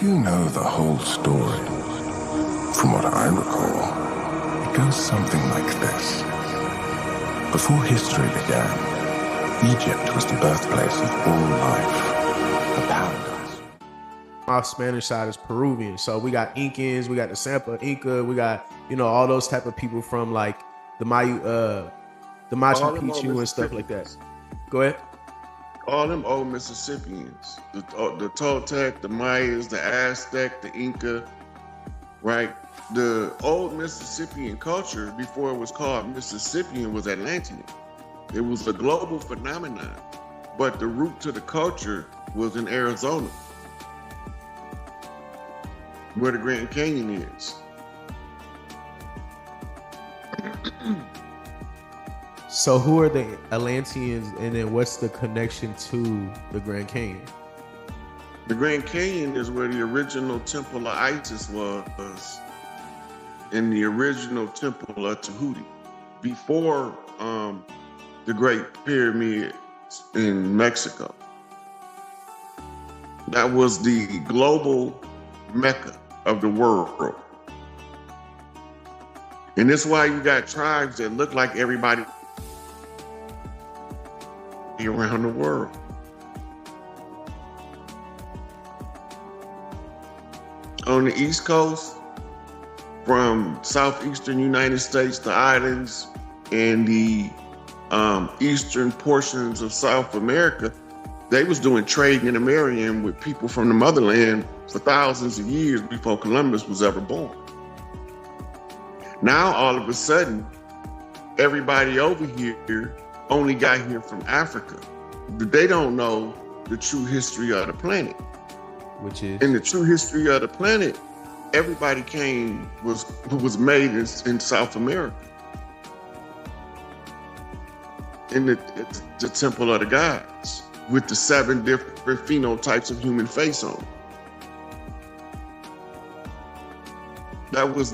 you know the whole story, from what I recall, it goes something like this. Before history began, Egypt was the birthplace of all life, a paradise. My Spanish side is Peruvian, so we got Incans, we got the Sampa Inca, we got, you know, all those type of people from like the Machu Picchu and stuff like that. Go ahead. All them old Mississippians, the Toltec, the Mayas, the Aztec, the Inca, right? The old Mississippian culture, before it was called Mississippian, was Atlantean. It was a global phenomenon, but the root to the culture was in Arizona, where the Grand Canyon is. So who are the Atlanteans, and then what's the connection to the Grand Canyon? The Grand Canyon is where the original temple of Isis was, in the original temple of Tahuti, before the Great Pyramid in Mexico. That was the global Mecca of the world. And that's why you got tribes that look like everybody around the world. On the East Coast, from southeastern United States, the islands, and the eastern portions of South America, they was doing trade and intermarrying with people from the motherland for thousands of years before Columbus was ever born. Now, all of a sudden, everybody over here only got here from Africa. They don't know the true history of the planet. Which is? In the true history of the planet, everybody was made in South America. In the temple of the gods, with the 7 different phenotypes of human face on it. That was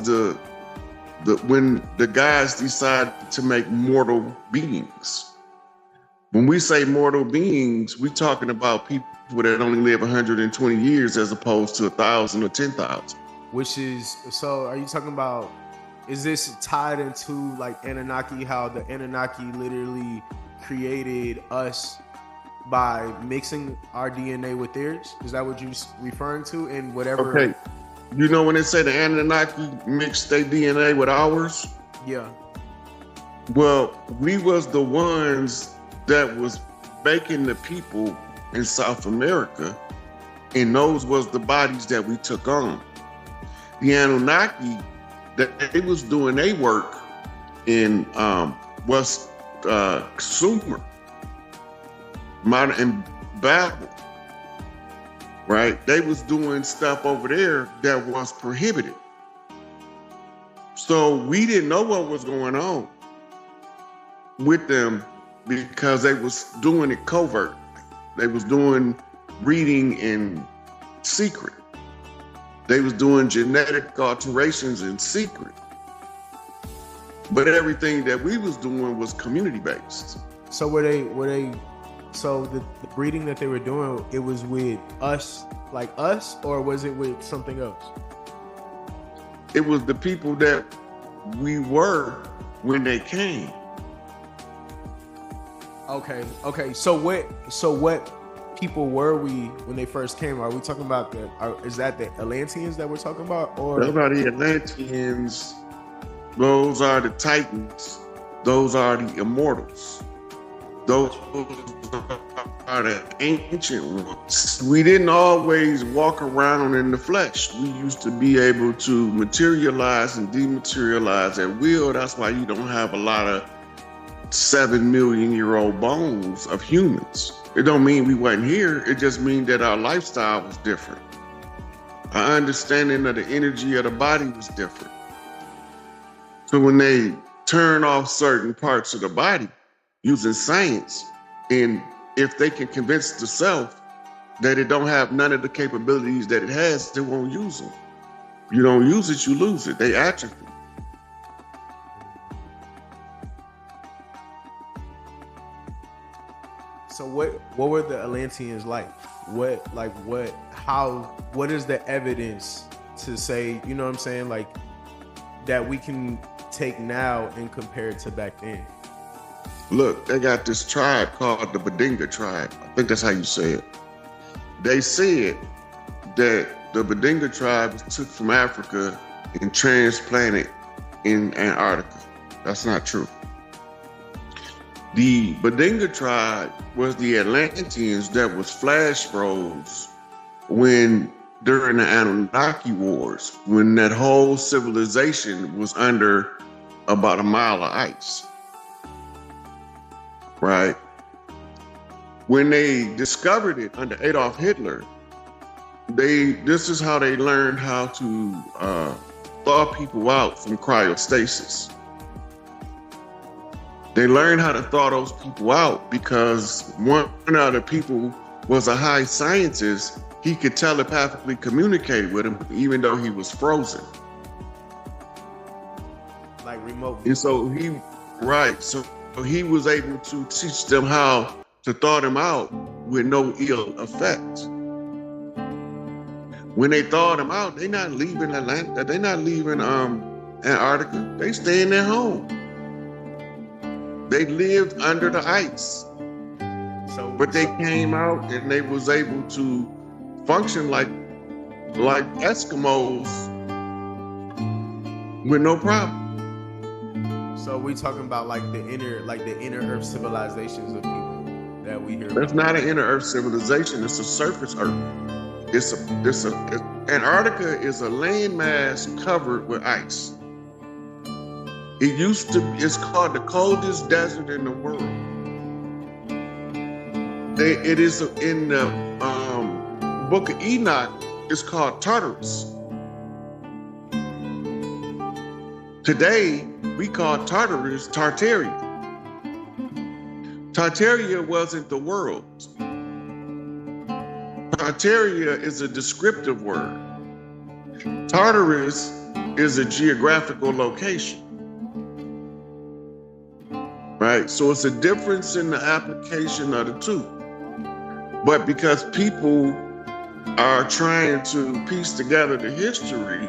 when the gods decided to make mortal beings. When we say mortal beings, we're talking about people that only live 120 years as opposed to 1,000 or 10,000. Which is, so are you talking about, is this tied into like Anunnaki, how the Anunnaki literally created us by mixing our DNA with theirs? Is that what you're referring to? And whatever. Okay. You know when they say the Anunnaki mixed their DNA with ours? Yeah. Well, we was the ones that was making the people in South America, and those was the bodies that we took on. The Anunnaki, that they was doing their work in West Sumer, modern Babel, right? They was doing stuff over there that was prohibited. So we didn't know what was going on with them because they was doing it covert. They was doing reading in secret. They was doing genetic alterations in secret. But everything that we was doing was community-based. So so the breeding that they were doing, it was with us, like us, or was it with something else? It was the people that we were when they came. Okay. So what people were we when they first came? Are we talking about is that the Atlanteans that we're talking about? Or those are the Atlanteans. Those are the Titans. Those are the Immortals. Those are the ancient ones. We didn't always walk around in the flesh. We used to be able to materialize and dematerialize at will. That's why you don't have a lot of 7 million year old bones of humans. It don't mean we wasn't here. It just means that our lifestyle was different. Our understanding of the energy of the body was different. So when they turn off certain parts of the body using science, and if they can convince the self that it don't have none of the capabilities that it has, they won't use them. You don't use it, you lose it. They atrophy. So what were the Atlanteans like? What is the evidence to say, you know what I'm saying, like that we can take now and compare it to back then? Look, they got this tribe called the Badinga tribe. I think that's how you say it. They said that the Badinga tribe was took from Africa and transplanted in Antarctica. That's not true. The Badinga tribe was the Atlanteans that was flash froze during the Anunnaki Wars, when that whole civilization was under about a mile of ice. Right? When they discovered it under Adolf Hitler, this is how they learned how to thaw people out from cryostasis. They learned how to thaw those people out because one of the people was a high scientist. He could telepathically communicate with him even though he was frozen. Like remote. And so he was able to teach them how to thaw them out with no ill effect. When they thaw them out, they're not leaving Atlanta. They're not leaving Antarctica. They stay in their home. They lived under the ice. But they came out and they was able to function like Eskimos with no problem. So we talking about like the inner Earth civilizations of people that we hear. That's not an inner Earth civilization. It's a surface Earth. Antarctica is a landmass covered with ice. It's called the coldest desert in the world. It is in the Book of Enoch. It's called Tartarus. Today, we call Tartarus Tartaria. Tartaria wasn't the world. Tartaria is a descriptive word. Tartarus is a geographical location. Right? So it's a difference in the application of the two. But because people are trying to piece together the history,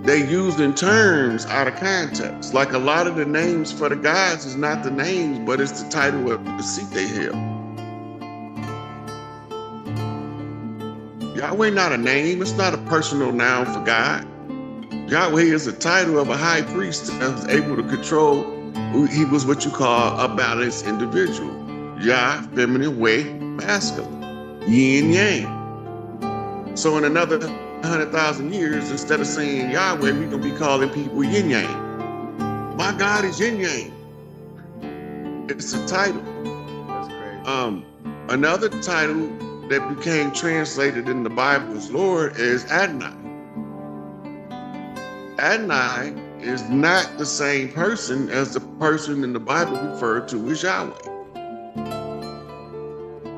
they using terms out of context. Like a lot of the names for the gods is not the names, but it's the title of the seat they held. Yahweh not a name, it's not a personal noun for God. Yahweh is a title of a high priest that was able to control. He was what you call a balanced individual. Yah, feminine, Wei, masculine, yin, yang. So in another 100,000 years, instead of saying Yahweh, we're going to be calling people yin yang. My God is yin yang. It's a title. That's crazy. Another title that became translated in the Bible as Lord is Adonai. Adonai is not the same person as the person in the Bible referred to as Yahweh.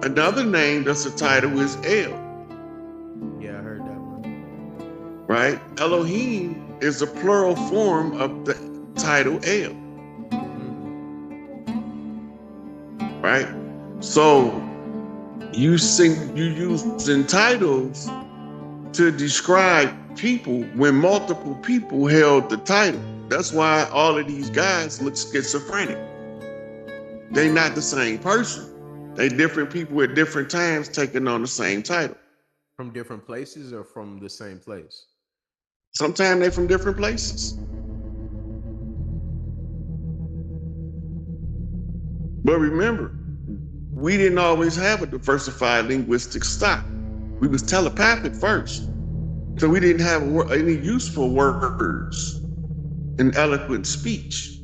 Another name that's a title is El. Yeah, I heard that one. Right? Elohim is a plural form of the title El. Right? So you using titles to describe people when multiple people held the title. That's why all of these guys look schizophrenic. They're not the same person. They different people at different times taking on the same title. From different places or from the same place? Sometimes they're from different places. But remember, we didn't always have a diversified linguistic stock. We was telepathic first. So we didn't have any useful words in eloquent speech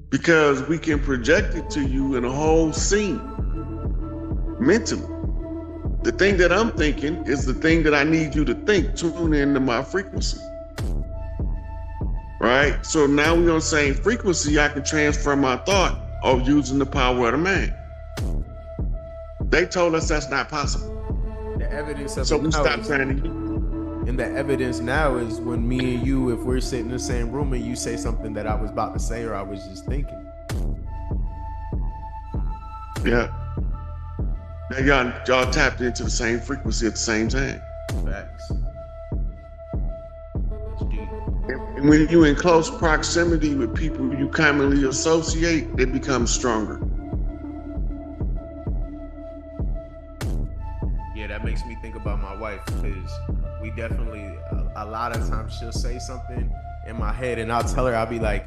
because we can project it to you in a whole scene mentally. The thing that I'm thinking is the thing that I need you to think. Tune into my frequency. Right? So now we're on the same frequency. I can transfer my thought of using the power of the man. They told us that's not possible. The evidence of so it we now stopped is, trying to. and the evidence now is when me and you, if we're sitting in the same room and you say something that I was about to say or I was just thinking. Yeah. Now y'all tapped into the same frequency at the same time. Facts. It's deep. And when you're in close proximity with people you commonly associate, it becomes stronger. Yeah, that makes me think about my wife, because we definitely, a lot of times she'll say something in my head and I'll tell her, I'll be like,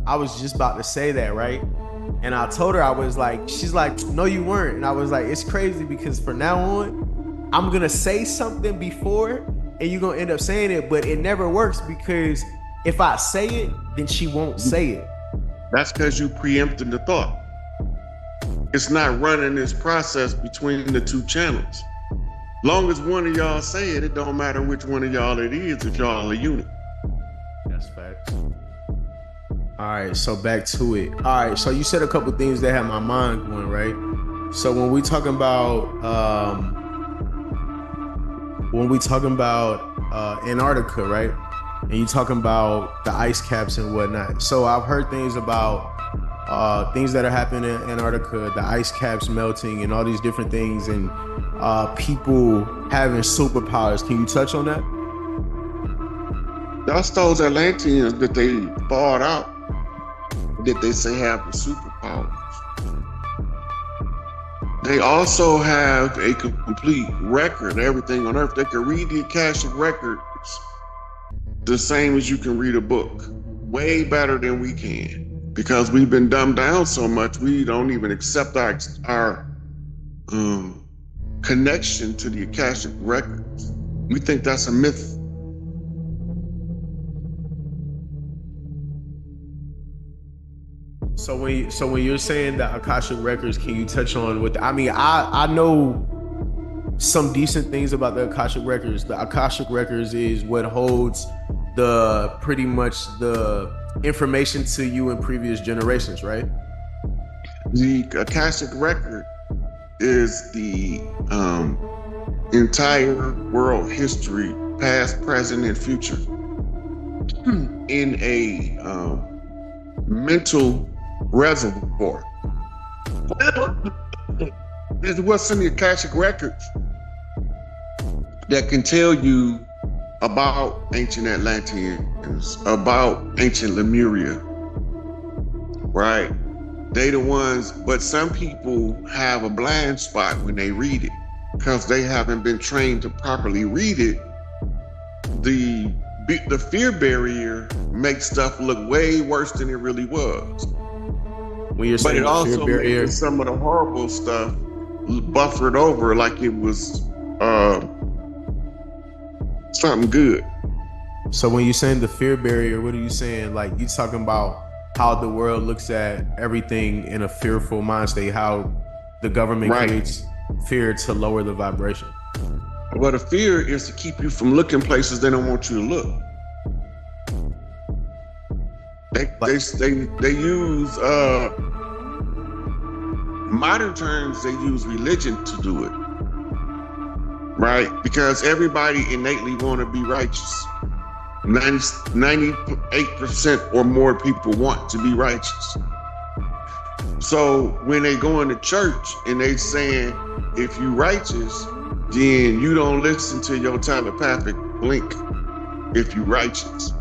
I was just about to say that, right? And I told her, I was like, she's like, no, you weren't. And I was like, it's crazy because from now on, I'm gonna say something before and you're gonna end up saying it, but it never works because if I say it, then she won't say it. That's because you preempted the thought. It's not running this process between the two channels. Long as one of y'all say it, it don't matter which one of y'all it is, if y'all a unit. That's facts. All right, so back to it. All right, so you said a couple things that had my mind going, right? So when we talking about Antarctica, right? And you talking about the ice caps and whatnot. So I've heard things about things that are happening in Antarctica, the ice caps melting and all these different things, and people having superpowers. Can you touch on that? That's those Atlanteans that they bought out, that they say have the superpowers. They also have a complete record of everything on Earth. They can read the Akashic records the same as you can read a book, way better than we can, because we've been dumbed down so much we don't even accept our connection to the Akashic records. We think that's a myth. So when you're saying the Akashic records, can you touch on what? I know some decent things about the Akashic records. The Akashic records is what holds pretty much the information to you in previous generations, right? The Akashic record is the entire world history, past, present, and future, in a mental reservoir. It's what's in the Akashic records that can tell you about ancient Atlanteans, about ancient Lemuria, right? They the ones, but some people have a blind spot when they read it because they haven't been trained to properly read it. The fear barrier makes stuff look way worse than it really was. When you're saying but it also fear barrier, makes some of the horrible stuff buffered over like it was something good. So when you're saying the fear barrier, what are you saying? Like, you talking about how the world looks at everything in a fearful mind state, how the government creates fear to lower the vibration. Well, the fear is to keep you from looking places they don't want you to look. They use modern terms, they use religion to do it. Right? Because everybody innately want to be righteous. 98% or more people want to be righteous. So when they go into church and they saying, if you righteous, then you don't listen to your telepathic link. If you righteous,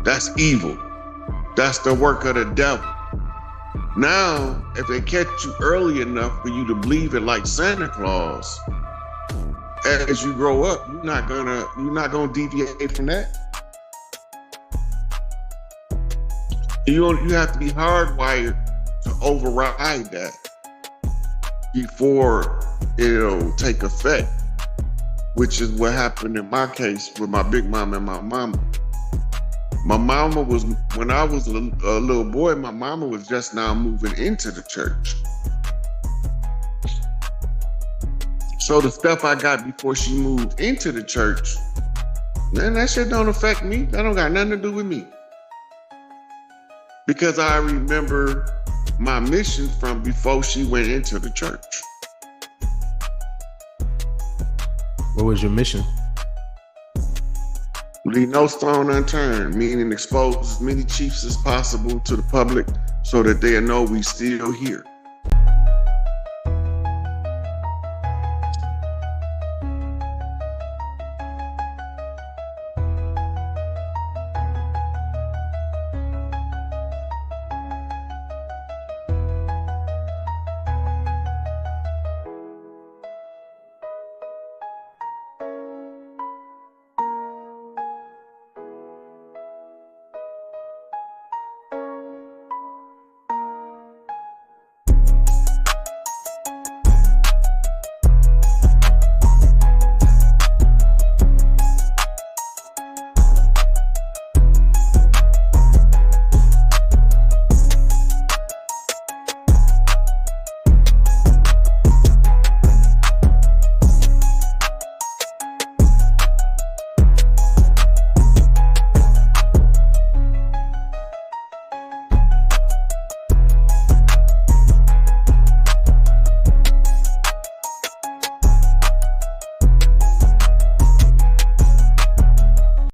that's evil. That's the work of the devil. Now, if they catch you early enough for you to believe it like Santa Claus, as you grow up, you're not gonna deviate from that. You have to be hardwired to override that before it'll take effect, which is what happened in my case with my big mom and my mama. My mama was, when I was a little boy, my mama was just now moving into the church. So the stuff I got before she moved into the church, man, that shit don't affect me. That don't got nothing to do with me. Because I remember my mission from before she went into the church. What was your mission? Leave no stone unturned, meaning expose as many chiefs as possible to the public so that they'll know we still here.